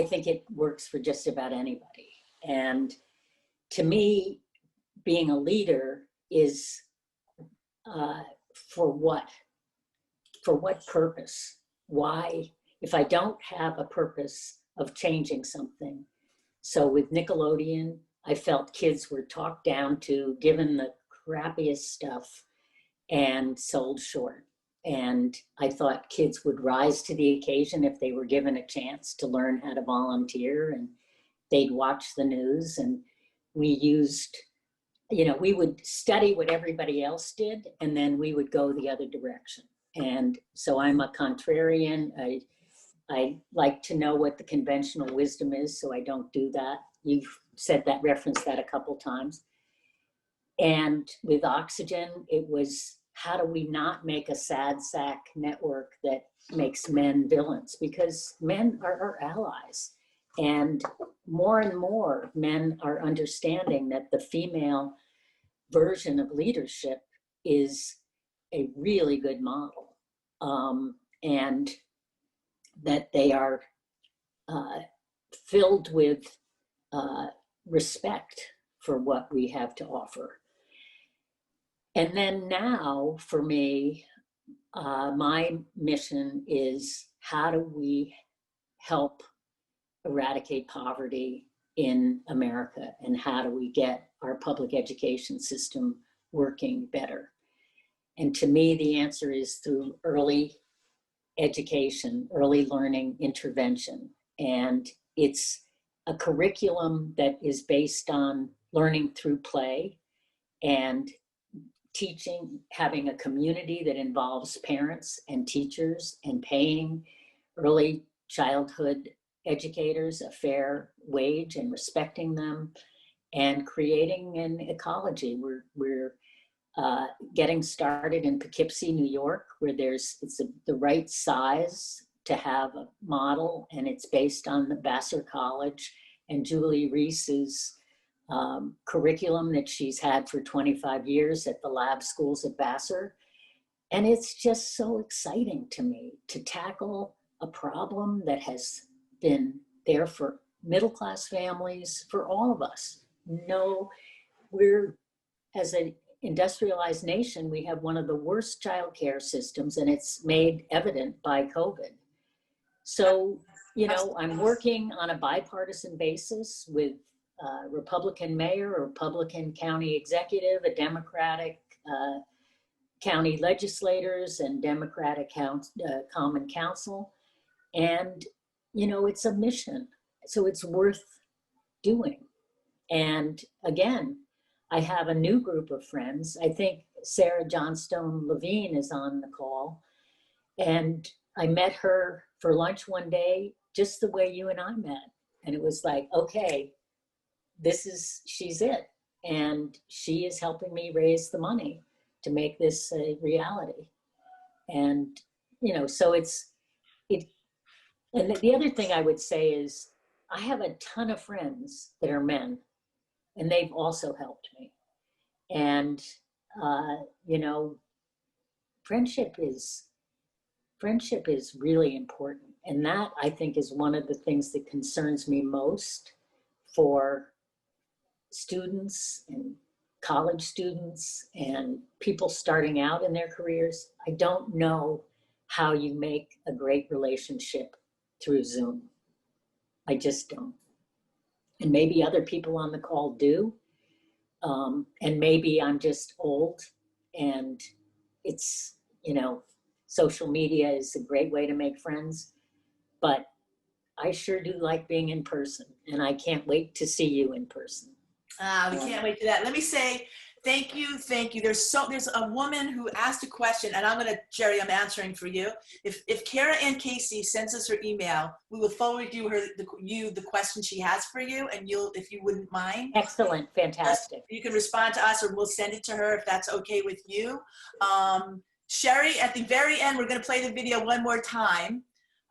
think it works for just about anybody. And to me, being a leader is for what? For what purpose? Why? If I don't have a purpose of changing something. So with Nickelodeon, I felt kids were talked down to, given the crappiest stuff, and sold short. And I thought kids would rise to the occasion if they were given a chance to learn how to volunteer, and they'd watch the news. And we used, you know, we would study what everybody else did, and then we would go the other direction. And so I'm a contrarian. I like to know what the conventional wisdom is, so I don't do that. You've said that, referenced that a couple times. And with Oxygen, it was, how do we not make a sad sack network that makes men villains? Because men are our allies. And more men are understanding that the female version of leadership is a really good model. And that they are filled with respect for what we have to offer. And then now, for me, my mission is, how do we help eradicate poverty in America? And how do we get our public education system working better? And to me, the answer is through early education, early learning intervention. And it's a curriculum that is based on learning through play and teaching, having a community that involves parents and teachers, and paying early childhood educators a fair wage and respecting them, and creating an ecology where getting started in Poughkeepsie, New York, where the right size to have a model, and it's based on the Vassar College and Julie Reese's curriculum that she's had for 25 years at the lab schools at Vassar. And it's just so exciting to me to tackle a problem that has been there for middle-class families, for all of us. No, we're, as an industrialized nation, we have one of the worst childcare systems, and it's made evident by COVID. So, you know, I'm working on a bipartisan basis with a Republican mayor, a Republican county executive, a Democratic county legislators, and Democratic common council. And, you know, it's a mission. So it's worth doing. And again, I have a new group of friends. I think Sarah Johnstone Levine is on the call. And I met her for lunch one day, just the way you and I met. And it was like, okay, she's it. And she is helping me raise the money to make this a reality. And, you know, so and the other thing I would say is I have a ton of friends that are men, and they've also helped me. And, you know, friendship is really important. And that, I think, is one of the things that concerns me most for students and college students and people starting out in their careers. I don't know how you make a great relationship through Zoom. I just don't. And maybe other people on the call do. And maybe I'm just old, and it's, you know, social media is a great way to make friends, but I sure do like being in person, and I can't wait to see you in person. We can't wait for that. Let me say thank you, thank you. There's a woman who asked a question, and Gerry, I'm answering for you. If Kara Ann Casey sends us her email, we will forward you the question she has for you, and if you wouldn't mind. Excellent, fantastic. You can respond to us, or we'll send it to her if that's okay with you. Sherry, at the very end, we're going to play the video one more time.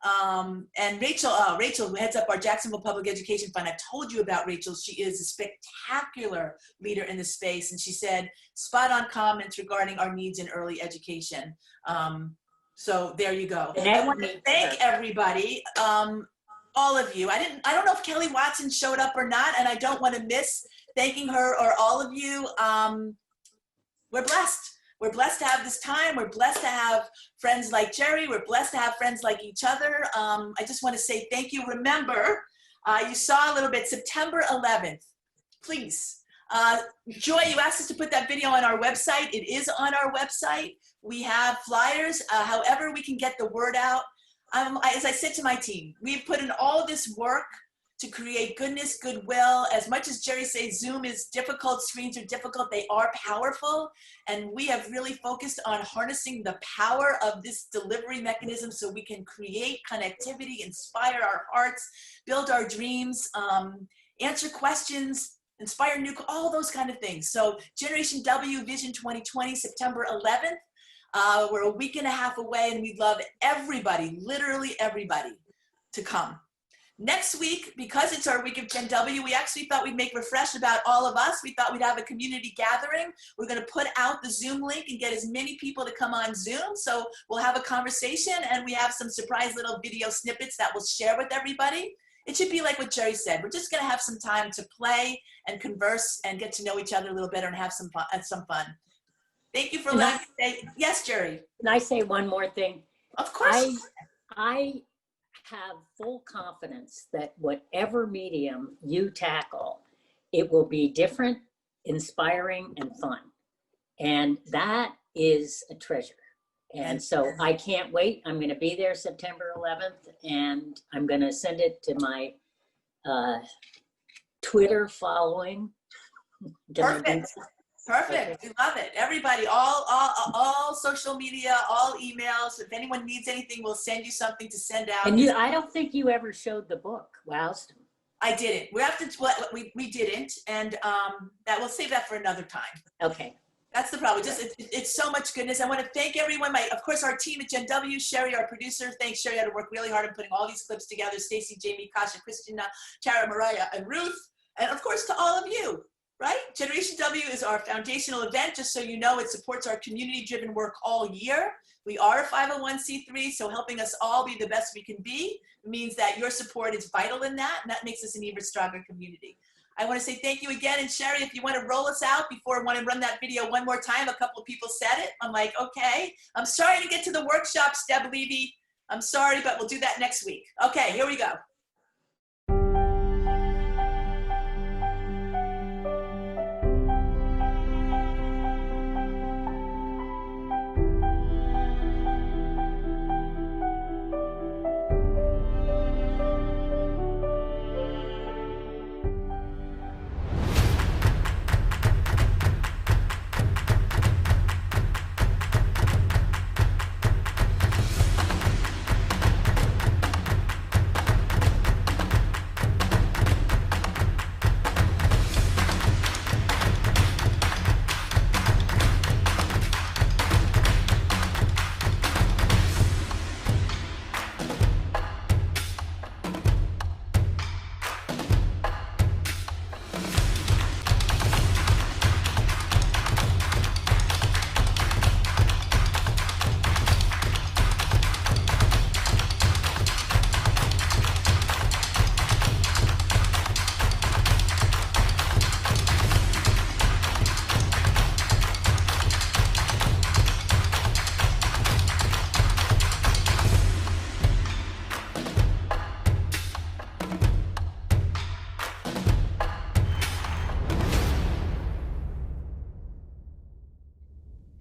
And Rachel, who heads up our Jacksonville Public Education Fund, I've told you about Rachel. She is a spectacular leader in this space, and she said spot on comments regarding our needs in early education. So there you go. And I want to thank everybody, all of you. I don't know if Kelly Watson showed up or not, and I don't want to miss thanking her or all of you. We're blessed. We're blessed to have this time. We're blessed to have friends like Gerry. We're blessed to have friends like each other. I just want to say thank you. Remember, you saw a little bit, September 11th, please. Joy, you asked us to put that video on our website. It is on our website. We have flyers. However we can get the word out. As I said to my team, we've put in all this work to create goodness, goodwill. As much as Gerry says Zoom is difficult, screens are difficult, they are powerful. And we have really focused on harnessing the power of this delivery mechanism so we can create connectivity, inspire our hearts, build our dreams, answer questions, inspire all those kind of things. So Generation W Vision 2020, September 11th. We're a week and a half away, and we'd love everybody, literally everybody, to come. Next week, because it's our week of Gen W, we actually thought we'd make Refresh about all of us. We thought we'd have a community gathering. We're going to put out the Zoom link and get as many people to come on Zoom. So we'll have a conversation, and we have some surprise little video snippets that we'll share with everybody. It should be like what Gerry said. We're just going to have some time to play and converse and get to know each other a little better and have some fun. Thank you for letting me say. Yes, Gerry. Can I say one more thing? Of course. I have full confidence that whatever medium you tackle, it will be different, inspiring, and fun. And that is a treasure. And so I can't wait. I'm going to be there September 11th, and I'm going to send it to my Twitter following. Perfect. We love it. Everybody, all social media, all emails. If anyone needs anything, we'll send you something to send out. And I don't think you ever showed the book. Wow. I didn't. We didn't, and that we'll save that for another time. Okay. That's the problem. It's so much goodness. I want to thank everyone. Of course, our team at Gen W, Sherry, our producer. Thanks, Sherry. Had to work really hard on putting all these clips together. Stacy, Jamie, Kasha, Christina, Tara, Mariah, and Ruth. And of course, to all of you, right? Generation W is our foundational event. Just so you know, it supports our community-driven work all year. We are a 501c3, so helping us all be the best we can be means that your support is vital in that, and that makes us an even stronger community. I want to say thank you again. And Sherry, if you want to roll us out before I want to run that video one more time, a couple of people said it. I'm like, okay. I'm sorry to get to the workshops, Deb Levy. I'm sorry, but we'll do that next week. Okay, here we go.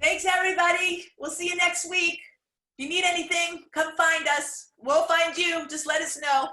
Thanks, everybody. We'll see you next week. If you need anything, come find us. We'll find you. Just let us know.